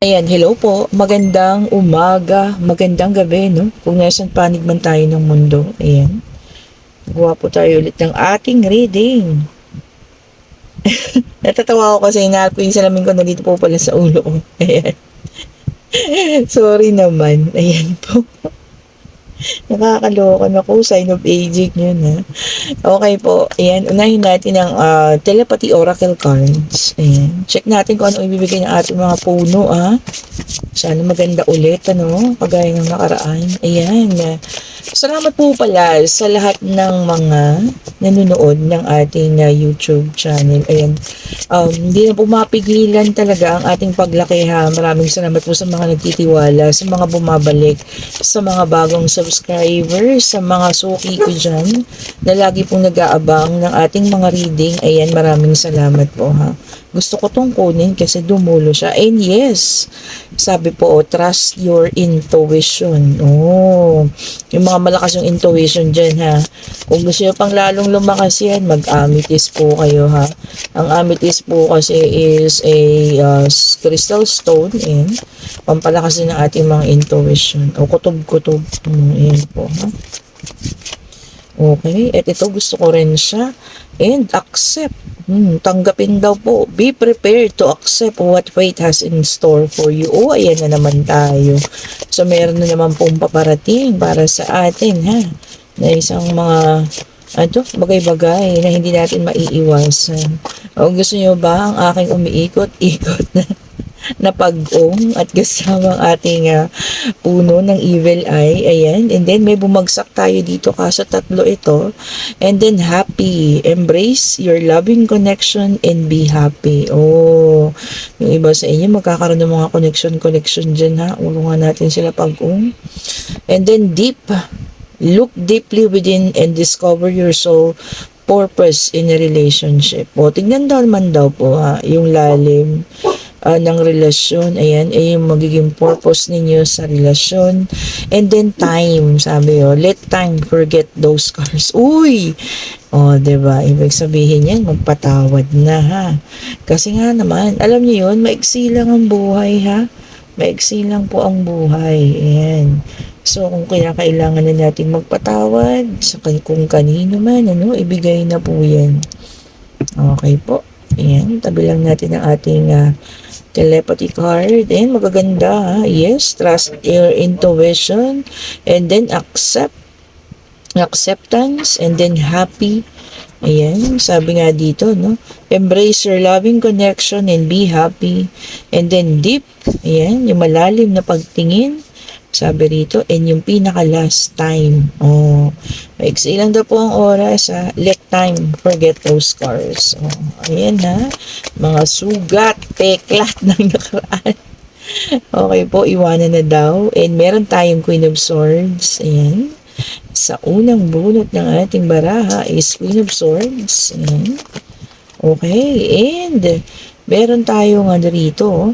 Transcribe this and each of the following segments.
Ayan, hello po. Magandang umaga, magandang gabi, no? Kung nasan panig man tayo ng mundo. Ayan. Gawa po tayo ulit ng ating reading. Natatawa ko kasi inaarap ko yung salamin ko na dito po pala sa ulo ko. Ayan. Sorry naman. Ayan po. Nakakaloka na po. Sign of aging yun, ha? Okay po. Ayan. Unahin natin ang telepathy oracle cards. Ayan. Check natin kung ano ibibigay ng ating mga puno, ha? Sana maganda ulit, ano? Kagaya ng nakaraan. Ayan. Salamat po pala sa lahat ng mga nanonood ng ating YouTube channel. Ayan. Hindi na po mapigilan talaga ang ating paglaki, ha. Maraming salamat po sa mga nagtitiwala, sa mga bumabalik, sa mga bagong subscribers, sa mga suki ko dyan na lagi pong nag-aabang ng ating mga reading. Ayan, maraming salamat po, ha. Gusto ko tong kunin kasi dumulo siya. And yes, sabi po, trust your intuition. Oh, yung mga malakas yung intuition dyan, ha. Kung gusto nyo pang lalong lumakas yan, mag-amethyst po kayo, ha. Ang amethyst po kasi is a crystal stone and pampalakas din ng ating mga intuition. O kutob-kutob. Ayan po, ha. Okay, at ito gusto ko rin siya. And accept. Tanggapin daw po. Be prepared to accept what fate has in store for you. Oh, ayan na naman tayo. So, meron na naman pong paparating para sa atin, ha? Na isang mga bagay-bagay na hindi natin maiiwasan. O gusto nyo ba ang aking umiikot-ikot na pag-ong at kasama ang ating puno ng evil eye. Ayan. And then may bumagsak tayo dito kaso tatlo ito. And then happy. Embrace your loving connection and be happy. Oh, yung iba sa inyo magkakaroon ng mga connection dyan, ha. Ulungan natin sila pag-ong. And then deep. Look deeply within and discover your soul purpose in a relationship. O, tignan naman daw po, ha, yung lalim ng relasyon. Ayan, ay yung magiging purpose ninyo sa relasyon. And then time, sabi let time forget those scars. Uy! O, diba? Ibig sabihin yan, magpatawad na, ha? Kasi nga naman, alam niyo yun, maiksi lang ang buhay, ha? Maiksi lang po ang buhay. Ayan. So, kung kailangan na natin magpatawad sa kung kanino man, ibigay na po yan. Okay po. Ayan, tabi lang natin ang ating telepathy card. And magaganda, ha? Yes, trust your intuition. And then acceptance. And then happy. Ayan, sabi nga dito, no? Embrace your loving connection and be happy. And then deep. Ayan, yung malalim na pagtingin. Sabi rito, and yung pinaka last time. Oh, maiksi lang daw po ang oras, ha. Let time forget those scars. Oh, ayan, ha. Mga sugat, peklat ng nakaraan. Okay po, iwanan na daw. And meron tayong Queen of Swords. Ayan. Sa unang bunot ng ating baraha is Queen of Swords. Ayan. Okay, and meron tayong rito,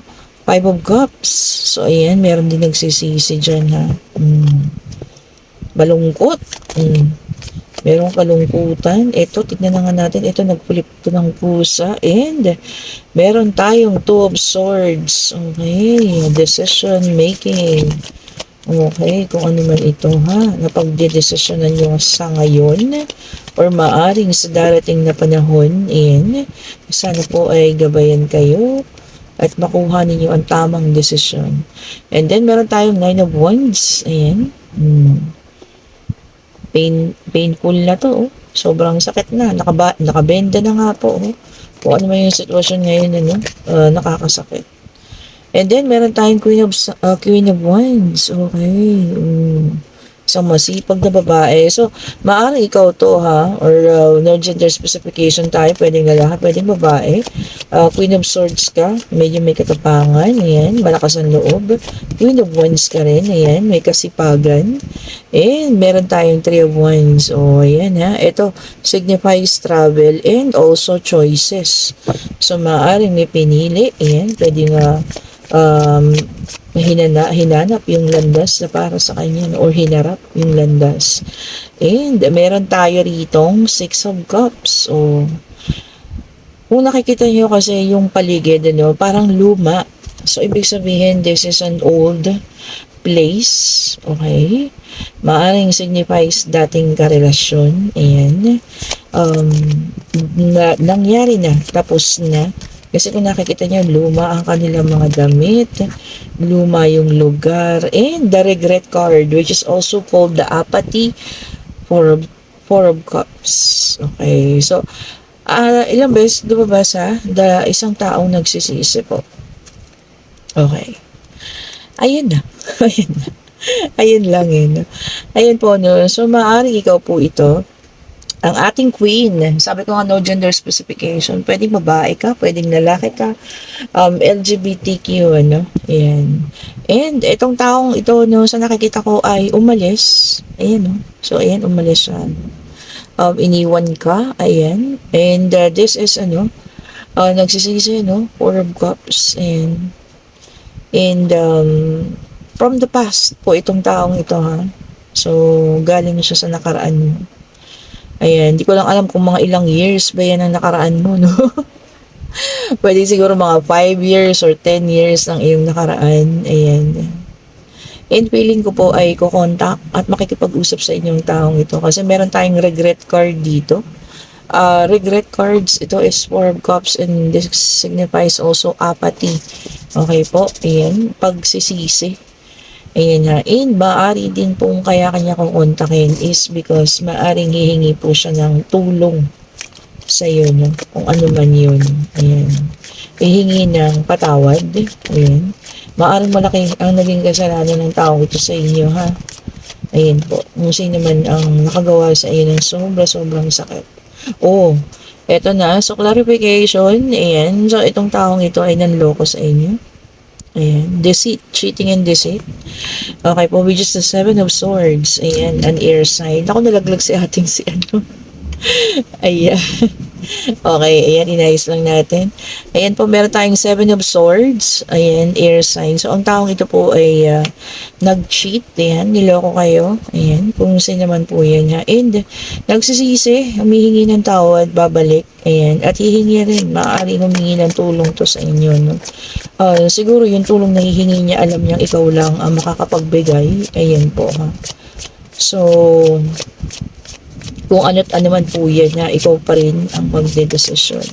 Five of Cups. So, ayan, meron din nagsisisi dyan, ha. Malungkot. Merong kalungkutan. Ito, tignan na nga natin. Ito, nagpulip to ng pusa. And, meron tayong Two of Swords. Okay, decision making. Okay, kung ano man ito, ha. Napagdedesisyonan nyo sa ngayon or maaring sa darating na panahon. And, sana po ay gabayan kayo at makuha ninyo ang tamang desisyon. And then, meron tayong Nine of Wands. Ayan. Painful na to. Oh. Sobrang sakit na. Nakabenda na nga po. Oh. Kung ano man yung sitwasyon ngayon, nakakasakit. And then, meron tayong Queen of Wands. Okay. Isang masipag na babae. So, maaaring ikaw to, ha? Or no gender specification tayo. Pwedeng lalaki, pwedeng babae. Queen of Swords ka. Medyo may katapangan. Ayan. Malakas ang loob. Queen of Wands ka rin. Ayan. May kasipagan. And meron tayong Three of Wands. O, ayan, ha? Ito signifies travel and also choices. So, maaaring may pinili. Ayan. Pwedeng hinanap yung landas na para sa kanya or hinarap yung landas. And meron tayo ritong Six of Cups. O, kung nakikita nyo kasi yung paligid, parang luma. So, ibig sabihin, this is an old place. Okay? Maaring signifies dating karelasyon. Ayan. Um, nangyari na. Tapos na. Kasi kung nakikita nyo, luma ang kanilang mga damit. Luma yung lugar. And the regret card, which is also called the apathy. Four of Cups. Okay. So, ilang beses lumabasa isang taong nagsisisi po. Okay. Ayun na. Ayun na. Ayun lang yun. Ayun po, no. So, maaari ikaw po ito. Ang ating queen. Sabi ko nga, no gender specification. Pwedeng babae ka, pwedeng lalaki ka. LGBTQ, ano. Ayan. And itong taong ito, no, sa nakikita ko ay umalis. Ayan, no. So, ayan, umalis siya. Iniwan ka. Ayan. And this is, ano, nagsisisi, no. Four of Cups. And from the past po itong taong ito, ha. So, galing siya sa nakaraan mo. Ayan, hindi ko lang alam kung mga ilang years ba yan ang nakaraan mo, no? Pwede siguro mga 5 years or 10 years ang iyong nakaraan. Ayan. And feeling ko po ay kukontak at makikipag-usap sa inyong taong ito kasi meron tayong regret card dito. Regret cards, ito is Four of Cups and this signifies also apathy. Okay po, ayan, pagsisisi. Ayan nga, and maaari din pong kaya kanya kukontakin is because maaring hihingi po siya ng tulong sa iyo, no? Kung ano man yun. Ayan. Hihingi ng patawad. Ayan. Maaring malaki ang naging kasalanan ng taong ito sa inyo, ha? Ayan po. Kung sino man ang nakagawa sa iyo ng sobrang sakit. Oh, eto na. So, clarification. Ayan. So, itong taong ito ay nanloko sa inyo. Ayan. Deceit. Cheating and deceit. Okay po. Which is the Seven of Swords. Ayan. An air sign. Ako nalaglag si ating si ano. Ayan. Okay, ayan, inayos lang natin. Ayan po, meron tayong Seven of Swords. Ayan, air sign. So, ang taong ito po ay nag-cheat. Ayan, niloko kayo. Ayan, kung sino naman po yan. Ha? And, nagsisisi, humihingi ng tawad, babalik. Ayan, at hihingi rin. Maaaring humingi ng tulong to sa inyo. No? Siguro yung tulong na hihingi niya, alam niyang ikaw lang ang makakapagbigay. Ayan po, ha. So, kung ano't ano man po yan, na ikaw pa rin ang magdedesisyon.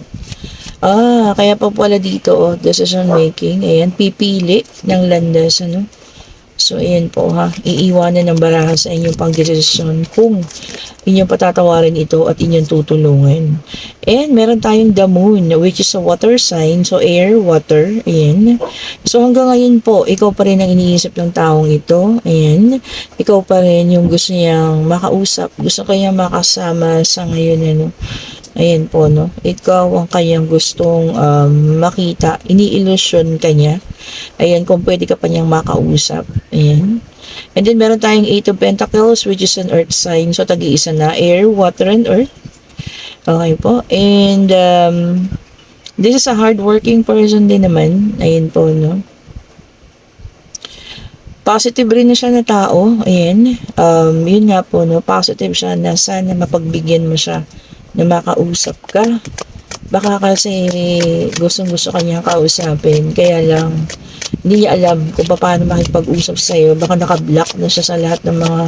Kaya pa pala dito, decision making. Ayan, pipili ng landas, ano. So, ayan po, ha. Iiwanan ng baraha sa inyong pagdesisyon kung inyong patatawarin ito at inyong tutulungan. And meron tayong the moon, which is a water sign. So, air, water. Ayan. So, hanggang ngayon po, ikaw pa rin ang iniisip ng taong ito. Ayan. Ikaw pa rin yung gusto niyang makausap. Gusto kanyang makasama sa ngayon, ano. Ayan po, no. Ikaw ang kanyang gustong makita. Ini-illusion ka niya. Ayan, kung pwede ka pa niyang makausap. Ayan. And then, meron tayong Eight of Pentacles, which is an earth sign. So, tag-iisa na. Air, water, and earth. Okay po. And, this is a hardworking person din naman. Ayan po, no. Positive rin na siya na tao. Ayan. Yun nga po, no. Positive siya na sana mapagbigyan mo siya na makausap ka. Baka kasi gustong-gusto kanyang kausapin. Kaya lang, hindi niya alam kung paano makipag-usap sa'yo. Baka naka-block na siya sa lahat ng mga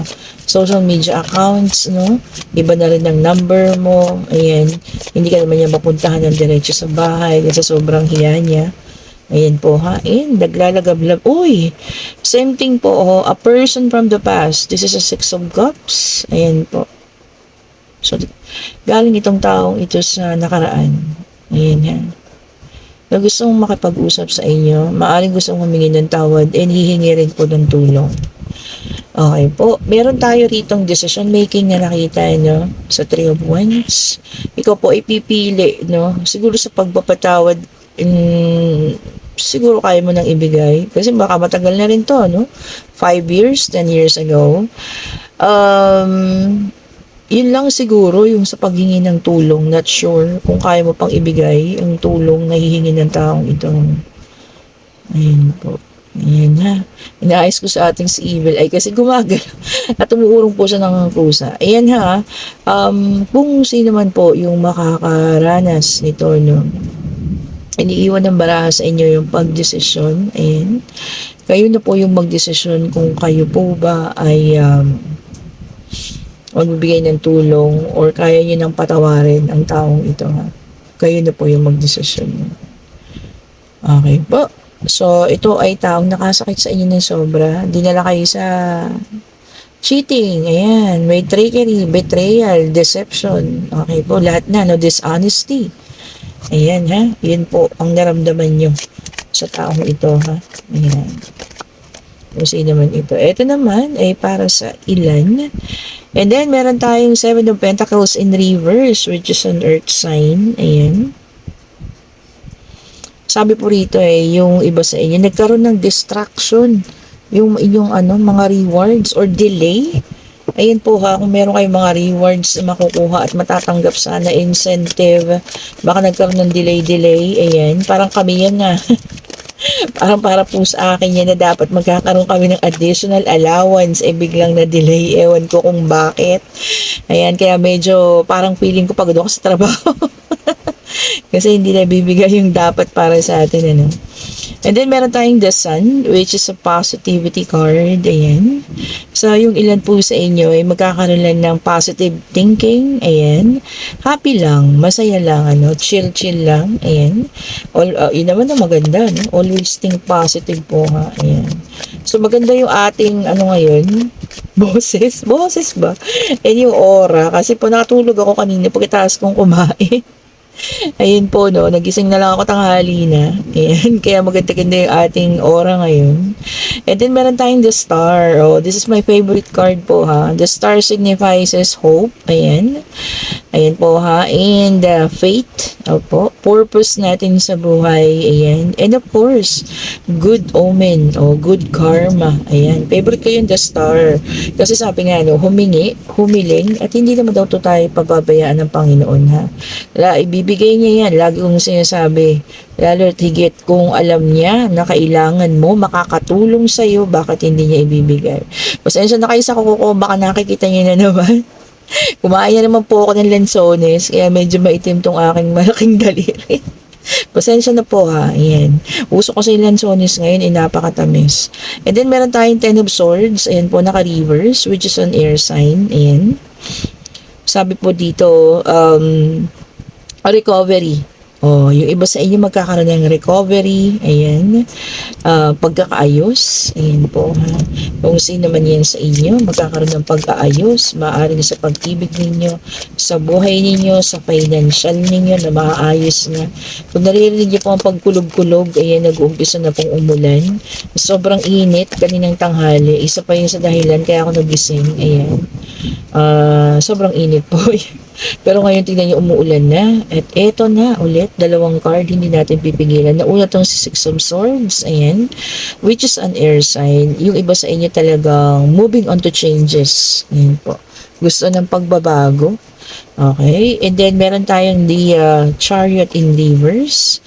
social media accounts, no? Iba na rin ang number mo. Ayan. Hindi ka naman niya mapuntahan ng diretso sa bahay kasi sobrang hiya niya. Ayan po, ha? And naglalagablab. Uy! Same thing po, a person from the past. This is a Six of Cups. Ayan po. So, galing itong taong ito sa nakaraan. Ayan yan. Na gustong makipag-usap sa inyo, maaaring gustong humingi ng tawad, and hihingi rin po ng tulong. Okay po. Meron tayo ritong decision making na nakita, no? Sa Three of Wands. Ikaw po ipipili, no? Siguro sa pagpapatawad, siguro kaya mo nang ibigay. Kasi baka matagal na rin to, no? 5 years, 10 years ago. Yun lang siguro yung sa paghingi ng tulong. Not sure kung kaya mo pang ibigay ang tulong na hihingi ng taong ito. Ayun po. Ayan ha. Inaayos ko sa ating si Evil ay kasi gumagal at umuurong po siya ng pusa. Ayan ha. Kung sino man po yung makakaranas nito, no, iniiwan ng baraha sa inyo yung pagdesisyon, and kayo na po yung magdesisyon kung kayo po ba ay magbibigay ng tulong or kaya nyo nang patawarin ang taong ito, ha. Kayo na po yung magdesisyon. Okay po. So, ito ay taong nakasakit sa inyo ng sobra. Dinala kayo sa cheating, ayan. May trickery, betrayal, deception. Okay po, lahat na, no? Dishonesty. Ayan, ha. Yun po ang naramdaman nyo sa taong ito, ha. Ayan. Kung sino naman ito. Ito naman ay para sa ilan. And then, meron tayong Seven of Pentacles in reverse, which is an earth sign. Ayan. Sabi po rito yung iba sa inyo, nagkaroon ng distraction. Yung inyong mga rewards or delay. Ayan po, ha, kung meron kayong mga rewards na makukuha at matatanggap sana, incentive, baka nagkaroon ng delay. Ayan, parang kami yan na. Parang para po sa akin yan na dapat magkakaroon kami ng additional allowance, biglang na delay, ewan ko kung bakit. Ayan, kaya medyo parang feeling ko pagod ako sa trabaho. Kasi hindi na bibigay yung dapat para sa atin, And then, meron tayong the sun, which is a positivity card. Ayan. So, yung ilan po sa inyo ay magkakaroon lang ng positive thinking. Ayan. Happy lang, masaya lang, chill lang. Ayan. Yun naman na maganda, no? Always think positive po, ha. Ayan. So, maganda yung ating, ngayon, boses ba? And yung aura, kasi po nakatulog ako kanina pagkatapos kong kumain. Ayun po, no, nagising na lang ako tanghali na. Ayan, kaya maganda-ganda yung ating aura ngayon. And then, meron tayong the star. Oh, this is my favorite card po, ha. The star signifies hope. Ayan. Ayan po, ha. And faith. Opo. Purpose natin sa buhay. Ayan. And of course, good omen o good karma. Ayan. Favorite ko yung the star. Kasi sabi nga, humiling, at hindi naman daw to tayo pababayaan ng Panginoon, ha. Ibibigay niya yan. Lagi kong sinasabi. Lalo at higit kung alam niya na kailangan mo, makakatulong sa'yo, bakit hindi niya ibibigay? Pasensya na kayo sa kuko, baka nakikita niyo na naman. Kumain na naman po ako ng lansones, kaya medyo maitim tong aking malaking daliri. Pasensya na po, ha. Ayan. Uso ko sa lansones ngayon, napakatamis. And then, meron tayong Ten of Swords. Ayan po, naka-reverse, which is an air sign. Ayan. Sabi po dito, recovery. Yung iba sa inyo magkakaroon ng recovery. Ayan. Pagkakaayos. Ayan po, ha. Kung sino man yan sa inyo, magkakaroon ng pagkaayos. Maaaring sa pag-ibig ninyo, sa buhay ninyo, sa financial ninyo na maayos na. Kung naririnig niyo po ang pagkulog-kulog, ayan, nag-uumpisa na pong umulan. Sobrang init kaninang tanghali. Isa pa yun sa dahilan kaya ako nagising. Ayan. Sobrang init po. Pero ngayon tingnan niyo, umuulan na. At eto na ulit, dalawang card, hindi natin pipigilan. Nauna tong si Six of Swords, ayan, which is an air sign. Yung iba sa inyo talagang moving on to changes. Ayan po. Gusto ng pagbabago. Okay. And then, meron tayong the chariot in reverse.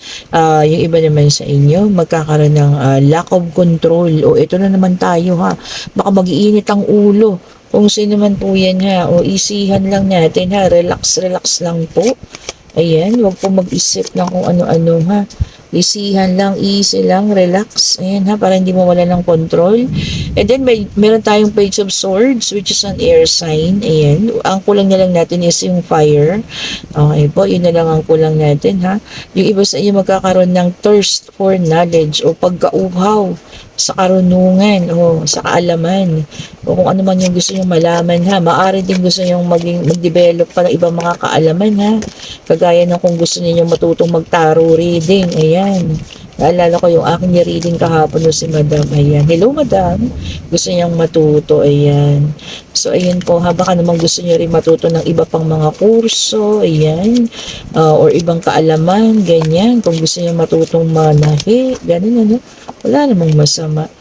Yung iba naman sa inyo, magkakaroon ng lack of control. Ito na naman tayo, ha. Baka mag-iinit ang ulo. Kung sino man po yan, ha. Isihan lang natin, ha. Relax lang po. Ayan, wag po mag-isip ng kung ano-ano, ha. Isihan lang, easy lang, relax. Ayan, ha, para hindi mo wala ng control. And then, meron tayong Page of Swords, which is an air sign. Ayan, ang kulang na lang natin is yung fire. Okay po, yun na lang ang kulang natin, ha. Yung iba sa inyo magkakaroon ng thirst for knowledge o pagkauhaw sa karunungan o sa kaalaman o kung ano man yung gusto nyo malaman, ha. Maaari din gusto nyo mag-develop pa ng ibang mga kaalaman, ha. Kagaya ng kung gusto niyo matutong mag-tarot reading. Ayan. Naalala ko yung aking reading kahapon no, si Madam. Ayan. Hello, Madam. Gusto niyang matuto. Ayan. So, ayan po. Baka naman gusto niyo rin matuto ng iba pang mga kurso. Ayan. Or ibang kaalaman. Ganyan. Kung gusto niyo matutong manahi. Ganun, wala namang masama.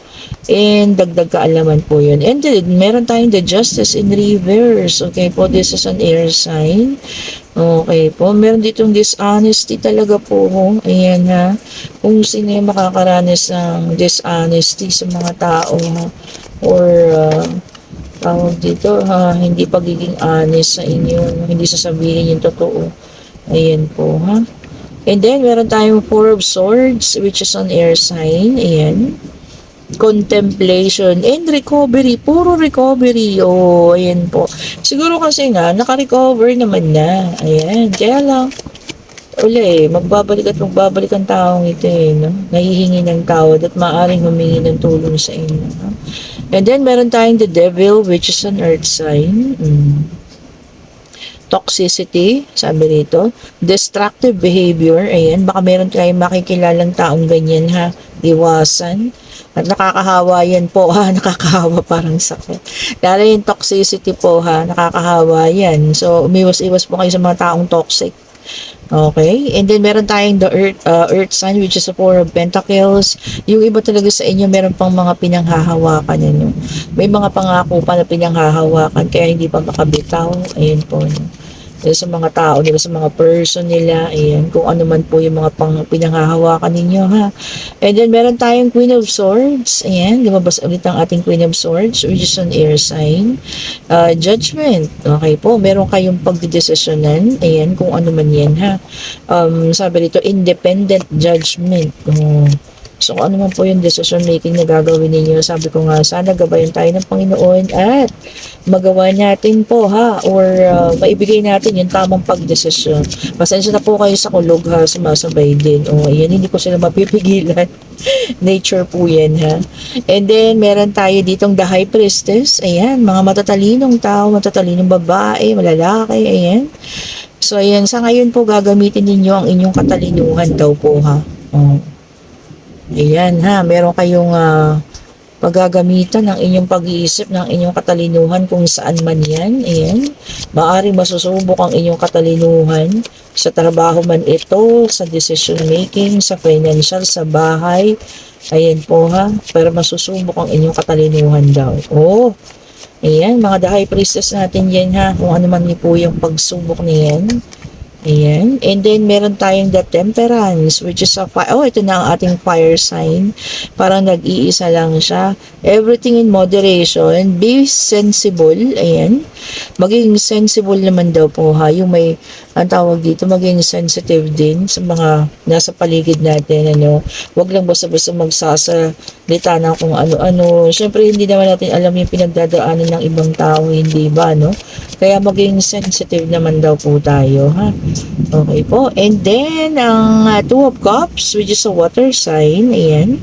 And dagdag kaalaman po yun. And then, meron tayong the Justice in reverse. Okay po, this is an air sign. Okay po, meron ditong dishonesty talaga po. Ayan, ha. Kung sino yung makakaranas ng dishonesty sa mga tao, ha. Or tawag dito, ha, hindi pagiging honest sa inyo, hindi sasabihin yung totoo. Ayan po, ha. And then, meron tayong Four of Swords, which is on air sign. Ayan. Contemplation and recovery. Puro recovery. Oh, ayan po. Siguro kasi nga, naka-recover naman na. Ayan. Kaya lang, magbabalik at magbabalik ang taong ito no? Nahihingi ng tawad at maaaring humingi ng tulong sa inyo. No? And then, meron tayong the devil, which is an earth sign. Toxicity, sabi rito. Destructive behavior, ayan, baka meron kayong makikilalang taong ganyan ha, iwasan. At nakakahawa yan po ha, nakakahawa parang sakit. Lalo yung toxicity po ha, nakakahawa yan. So, umiwas-iwas po kayo sa mga taong toxic. Okay? And then meron tayong the earth sign, which is a Four of Pentacles. Yung iba talaga sa inyo meron pang mga pinanghahawakan ano. May mga pangako pa na pinanghahawakan kaya hindi pa makabitaw. Ayan po. No? Sa mga tao nila, sa mga person nila, ayan, kung ano man po yung mga pinanghahawakan ninyo, ha. And then, meron tayong Queen of Swords, ayan, lumabas ulit ang ating Queen of Swords, which is an air sign. Judgment, okay po, meron kayong pagdidesisyonan, ayan, kung ano man yan, ha. Sabi dito, independent judgment, so, kung ano man po yung decision making na gagawin ninyo, sabi ko nga, sana gabayan tayo ng Panginoon at magawa natin po ha, or maibigay natin yung tamang pagdesisyon. Pasensya na po kayo sa kulog ha, sumasabay din. O, ayan, hindi ko sila mapipigilan. Nature po yan ha. And then, meron tayo ditong the High Priestess. Ayan, mga matatalinong tao, matatalinong babae, malalaki, ayan. So, ayan, sa ngayon po gagamitin ninyo ang inyong katalinuhan daw po ha. O, ayan ha, meron kayong paggagamitan ng inyong pag-iisip, ng inyong katalinuhan kung saan man yan. Ayan, maaaring masusubok ang inyong katalinuhan sa trabaho man ito, sa decision making, sa financial, sa bahay. Ayan po ha, pero masusubok ang inyong katalinuhan daw. Oh, ayan, mga the High Priestess natin yan ha, kung ano man po yung pagsubok niyan. Ayan. And then, meron tayong the Temperance, which is a fire. Oh, ito na ang ating fire sign. Parang nag-iisa lang siya. Everything in moderation. Be sensible. Ayan. Maging sensible naman daw po ha. Yung may, ang tawag dito, maging sensitive din sa mga nasa paligid natin. Ano. Huwag lang basta-basta magsasalita ng kung ano-ano. Siyempre, hindi naman natin alam yung pinagdadaanan ng ibang tao. Hindi ba, no? Kaya maging sensitive naman daw po tayo, ha? Okay po. And then, ang Two of Cups, which is a water sign. Ayan.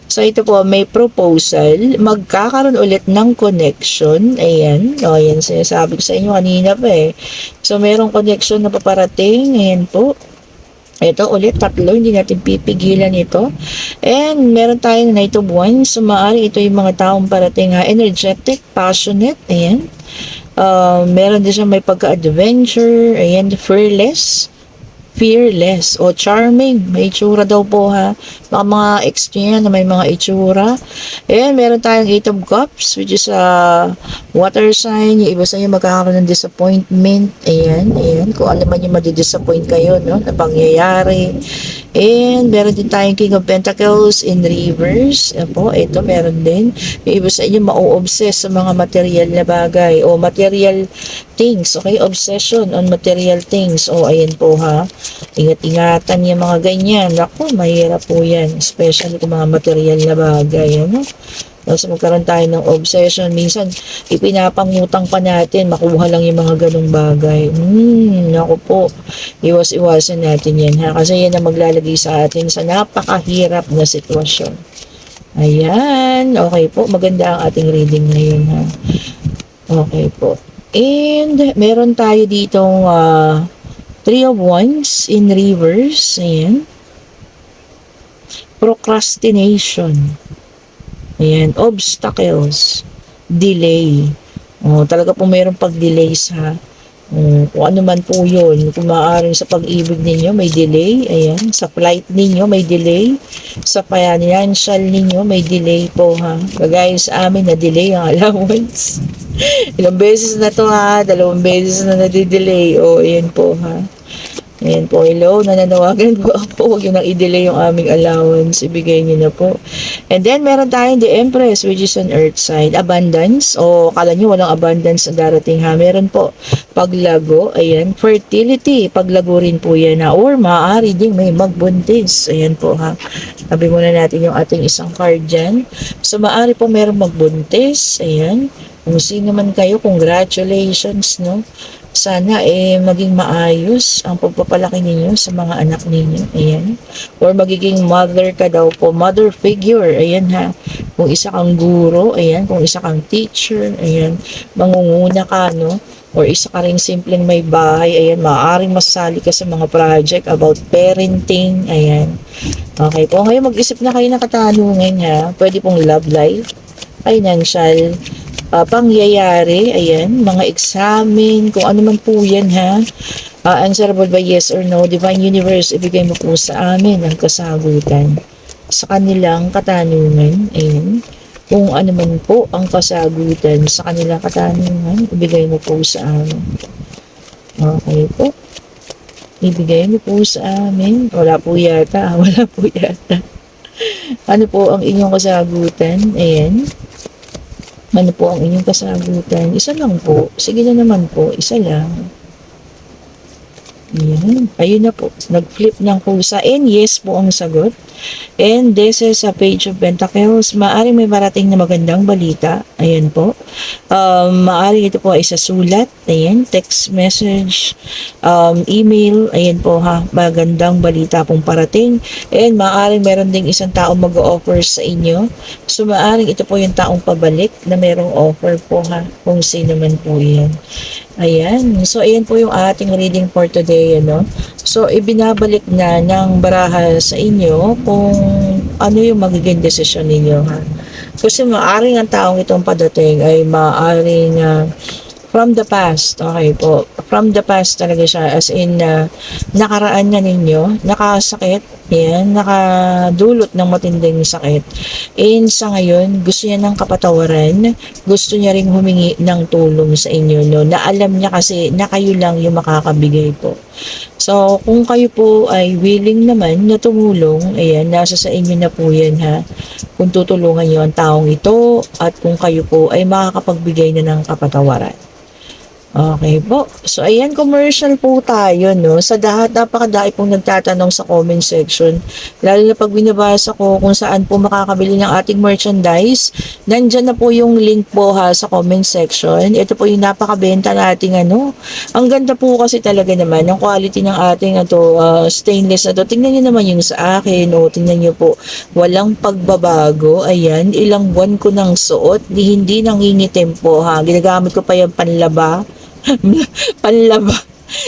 So, ito po, may proposal. Magkakaroon ulit ng connection. Ayan. O, ayan. Sinasabi ko sa inyo kanina pa eh. So, merong connection na paparating. Ayan po. Ito ulit, tatlo. Hindi natin pipigilan ito. And, meron tayong Knight of Wands. So, maaari ito yung mga taong parating ha. Energetic, passionate. Ayan. Meron din siya may pagka-adventure, ayan, fearless, o charming, may itsura daw po ha, mga ex niya na may mga itsura. Ayan, meron tayong Eight of Cups, which is water sign, yung iba sa inyo magkakaroon ng disappointment, ayan, kung ano man yung madidisappoint kayo, no, na pangyayari. And meron din tayong King of Pentacles in reverse. Po, ito meron din. Yung iba sa inyo ma-obsess sa mga material na bagay o material things. Okay, obsession on material things. O, ayan po ha. Ingat-ingatan yung mga ganyan. Naku, mahirap po yan. Especially kung mga material na bagay. Ano? So, magkaroon tayo ng obsession. Minsan, ipinapangutang pa natin. Makuha lang yung mga ganong bagay. Naku po. Iwas-iwasan natin yan ha. Kasi yan ang maglalagay sa atin sa napakahirap na sitwasyon. Ayan. Okay po. Maganda ang ating reading ngayon ha. Okay po. And, meron tayo ditong Three of Wands in reverse. Ayan. Procrastination. Ayan, obstacles, delay. Talaga po mayroong pag-delays ha. Kung ano man po yun, kung maaaring sa pag-ibig ninyo may delay, ayan, sa flight ninyo may delay, sa financial ninyo may delay po ha. Kagaya sa amin na delay ang allowance. Ilang beses na to ha, 2 beses na nadidelay. Ayan po ha. Ayan po, hello, nananawagan po ako. Huwag nyo nang i-delay yung aming allowance. Ibigay nyo na po. And then, meron tayong the Empress, which is an earth sign. Abundance. O, kala nyo walang abundance na darating ha. Meron po. Paglago. Ayan. Fertility. Paglago rin po yan ha. Or, maaari din may magbuntis. Ayan po ha. Sabi muna natin yung ating isang card dyan. So, maaari po meron magbuntis. Ayan. Kung sino man kayo, congratulations, no? Sana maging maayos ang pagpapalaki ninyo sa mga anak ninyo. Ayan. Or magiging mother ka daw po. Mother figure. Ayan ha. Kung isa kang guro. Ayan. Kung isa kang teacher. Ayan. Mangunguna ka, no? Or isa ka rin simpleng may bahay. Ayan. Maaaring masali ka sa mga project about parenting. Ayan. Okay po. Ngayon mag-isip na kayo ng katanungan ha. Pwede pong love life, financial, pangyayari, ayan, mga examen, kung ano man po yan ha. Answerable by yes or no. Divine Universe, ibigay mo po sa amin ang kasagutan sa kanilang katanungan. Ayan. Kung ano man po ang kasagutan sa kanilang katanungan, ibigay mo po sa amin. Okay po. Ibigay mo po sa amin. Wala po yata. Wala po yata. Ano po ang inyong kasagutan? Ayan. Ano po ang inyong kasagutan? Isa lang po. Sige na naman po. Isa lang. Ayan. Ayun na po. Nag-flip ng kusa. And yes po ang sagot. And this is a page of Pentacles. Maaring may marating na magandang balita. Ayan po. Maaring ito po ay sa sulat. Ayan. Text message. Email. Ayan po ha. Magandang balita pong parating. And maaring meron ding isang taong mag-offer sa inyo. So maaring ito po yung taong pabalik na merong offer po ha. Kung sino man po yan. Ayan. So, ayan po yung ating reading for today, ano. So, ibinabalik na ng baraha sa inyo kung ano yung magiging desisyon ninyo, ha. Kasi maaring ang taong itong padating ay maaring from the past, okay po. From the past talaga siya, as in, nakaraan na ninyo, nakasakit, yan, nakadulot ng matinding sakit. And sa ngayon, gusto niya ng kapatawaran, gusto niya ring humingi ng tulong sa inyo, no, na alam niya kasi na kayo lang yung makakabigay po. So, kung kayo po ay willing naman na tumulong, ayan, nasa sa inyo na po yan ha, kung tutulungan niyo ang taong ito at kung kayo po ay makakapagbigay na ng kapatawaran. Okay po. So, ayan, commercial po tayo, no? Sa lahat, napakadami pong nagtatanong sa comment section. Lalo na pag binabasa ko kung saan po makakabili ng ating merchandise. Nandyan na po yung link po ha sa comment section. Ito po yung napakabenta nating ano. Ang ganda po kasi talaga naman ng quality ng ating stainless na to. Tingnan nyo naman yung sa akin. O, tingnan nyo po. Walang pagbabago. Ayan, ilang buwan ko nang suot. Hindi nangingitim po ha. Ginagamit ko pa yung panlaba. Panlaba.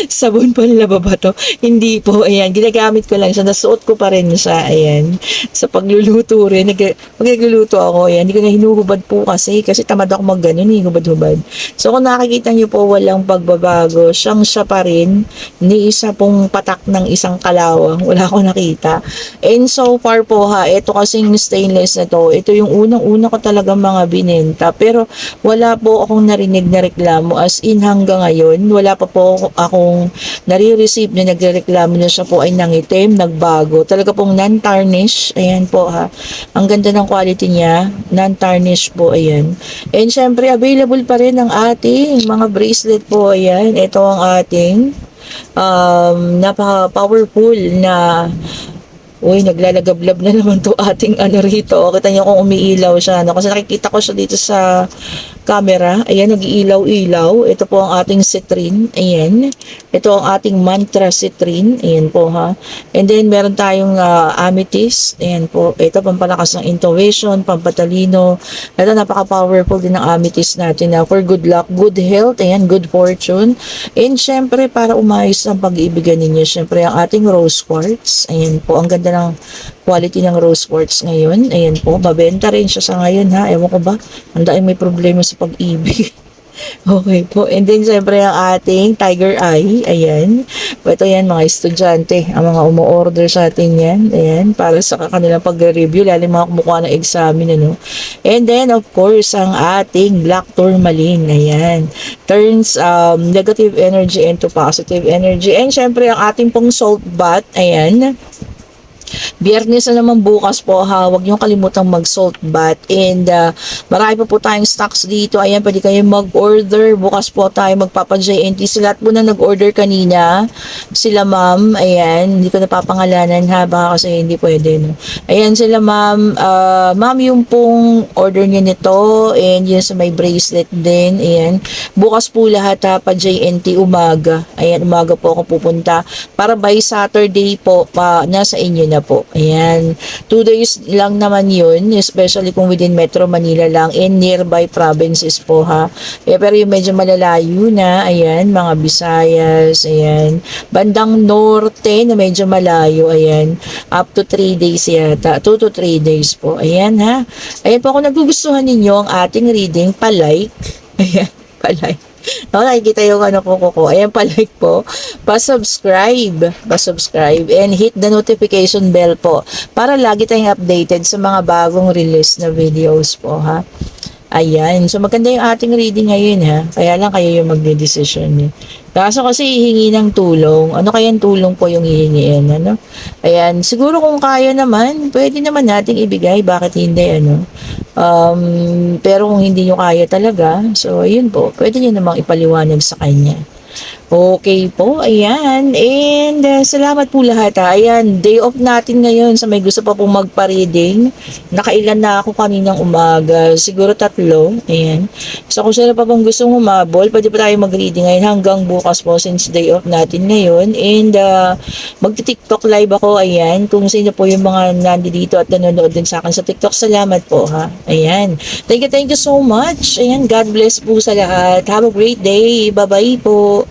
Sabon panlaba ba to? Hindi po. Ayan. Ginagamit ko lang siya. Nasuot ko pa rin siya. Ayan. Sa pagluluto rin. Magluluto ako. Ayan. Hindi ko na hinuhubad po kasi. Kasi tamad ako mag-ganon. Hubad-hubad. So kung nakikita nyo po walang pagbabago. Siyang siya pa rin. Ni isa pong patak ng isang kalawang. Wala akong nakita. And so far po ha. Ito kasing stainless na to. Ito yung unang-una ko talaga mga binenta. Pero wala po akong narinig na reklamo. As in hanggang ngayon. Wala pa po akong nare-receive na nagrereklamo na siya po ay nangitim, nagbago. Talaga pong non-tarnish. Ayan po ha. Ang ganda ng quality niya. Non-tarnish po. Ayan. And syempre, available pa rin ang ating mga bracelet po. Ayan. Ito ang ating napaka-powerful na naglalagablab na naman to ating ano rito. Kita niyo kung umiilaw siya. No? Kasi nakikita ko siya dito sa camera. Ayan, nag-iilaw-ilaw. Ito po ang ating citrine. Ayan. Ito ang ating mantra citrine. Ayan po ha. And then, meron tayong amethyst. Ayan po. Ito, pampalakas ng intuition, pampatalino. Ito, napaka-powerful din ng amethyst natin for good luck, good health, ayan, good fortune. And syempre, para umayos ang pag-iibigan ninyo, syempre, ang ating rose quartz. Ayan po. Ang ganda ng quality ng rose quartz ngayon. Ayan po. Mabenta rin siya sa ngayon ha. Ewan ko ba? Ang dahil may problema sa pag-ibig. Okay po. And then, syempre, ang ating Tiger Eye. Ayan. Ito yan, mga estudyante. Ang mga umu-order sa atin yan. Ayan. Para sa kanilang pag-review. Lalo yung mga kumukuha ng examen. Ano. And then, of course, ang ating Black Tourmaline. Ayan. Turns negative energy into positive energy. And syempre, ang ating pong salt bath. Ayan. Biyernes na naman bukas po ha, huwag niyong kalimutang mag-salt bath and marami pa po tayong stocks dito. Ayan, pwede kayong mag-order. Bukas po tayo magpapa-JNT. Sila lahat po na nag-order kanina. Sila ma'am, ayan, hindi ko napapangalanan ha, baka kasi hindi pwede. No? Ayan sila ma'am. Ma'am, yung pong order niya nito and yun sa may bracelet din. Ayan. Bukas po lahat ha, pa-JNT umaga. Ayan, umaga po ako pupunta. Para by Saturday po, nasa inyo na po. Ayan. 2 days lang naman yun, especially kung within Metro Manila lang and nearby provinces po ha. Pero yung medyo malalayo na, ayan, mga Visayas, ayan. Bandang norte na medyo malayo, ayan. Up to 3 days yata. 2 to 3 days po. Ayan ha. Ayan po, kung nagugustuhan ninyo ang ating reading, palike. Ayan, palike. No, nakikita yung ano ko. Ayan, palike po. Pa-subscribe and hit the notification bell po para lagi tayong updated sa mga bagong release na videos po ha. Ayan. So, maganda yung ating reading ngayon ha. Kaya lang kayo yung magde-decision eh. Kaso kasi hihingi ng tulong. Ano kayang tulong po yung hihingiin? Ano? Ayan. Siguro kung kaya naman, pwede naman nating ibigay. Bakit hindi? Ano? Pero kung hindi nyo kaya talaga, so ayun po. Pwede nyo namang ipaliwanag sa kanya. Okay po, ayan. And salamat po lahat ha. Ayan, day off natin ngayon sa may gusto pa pong magpa-reading. Nakailan na ako kaninang umaga. Siguro 3. Ayan. So kung sino pa pong gustong umabol, pwede pa tayo mag-reading ngayon hanggang bukas po since day off natin ngayon. And magti-TikTok live ako. Ayan. Kung sino po yung mga nandito at nanonood din sa akin sa TikTok, salamat po ha. Ayan. Thank you so much. Ayan, God bless po sa lahat. Have a great day. Bye-bye po.